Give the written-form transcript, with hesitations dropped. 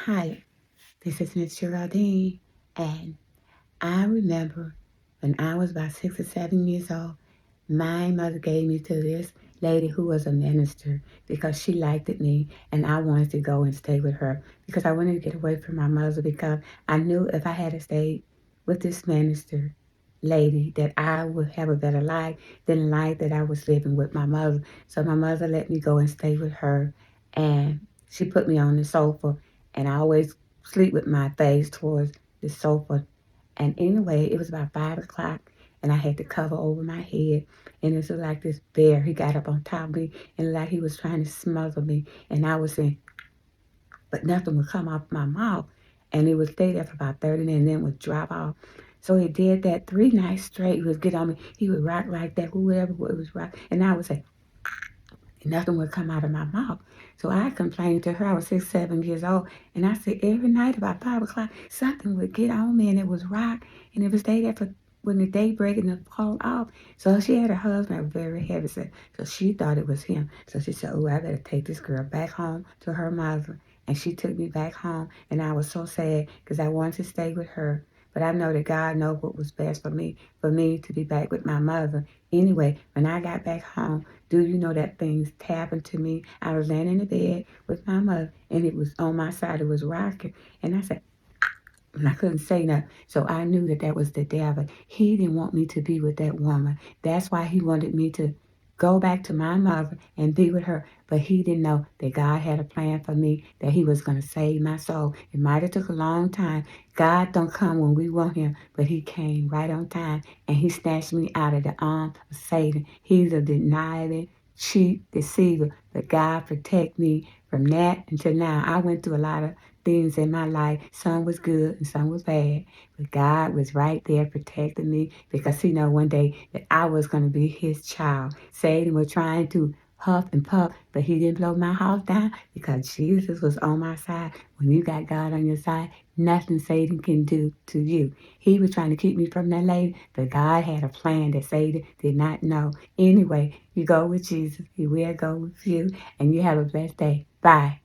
Hi, this is Miss Geraldine, and I remember when I was about 6 or 7 years old, my mother gave me to this lady who was a minister because she liked me, and I wanted to go and stay with her because I wanted to get away from my mother because I knew if I had to stay with this minister lady that I would have a better life than the life that I was living with my mother. So my mother let me go and stay with her, and she put me on the sofa, and I always sleep with my face towards the sofa. And anyway, it was about 5 o'clock, and I had to cover over my head. And it was like this bear. He got up on top of me, and like he was trying to smother me. And I was saying, but nothing would come off my mouth. And it would stay there for about 30 minutes and then would drop off. So he did that 3 nights straight. He would get on me. He would rock like that, whoever it was rock. And I would say, nothing would come out of my mouth. So I complained to her. I was 6, 7 years old. And I said, every night about 5 o'clock, something would get on me and it was rock. And it would stay there for when the day break and it fall off. So she had a husband that was very heavy set. So she thought it was him. So she said, oh, I better take this girl back home to her mother. And she took me back home. And I was so sad because I wanted to stay with her. But I know that God knows what was best for me to be back with my mother. Anyway, when I got back home, do you know that things happened to me? I was laying in the bed with my mother, and it was on my side. It was rocking. And I said, and I couldn't say nothing. So I knew that that was the devil. He didn't want me to be with that woman. That's why he wanted me to go back to my mother and be with her. But he didn't know that God had a plan for me, that he was going to save my soul. It might have took a long time. God don't come when we want him, but he came right on time, and he snatched me out of the arms of Satan. He's a denier, cheat, deceiver, but God protect me from that until now. I went through a lot of things in my life. Some was good and some was bad. But God was right there protecting me because he know one day that I was going to be his child. Satan was trying to huff and puff, but he didn't blow my house down because Jesus was on my side. When you got God on your side, nothing Satan can do to you. He was trying to keep me from that lady, but God had a plan that Satan did not know. Anyway, you go with Jesus. He will go with you, and you have a blessed day. Bye.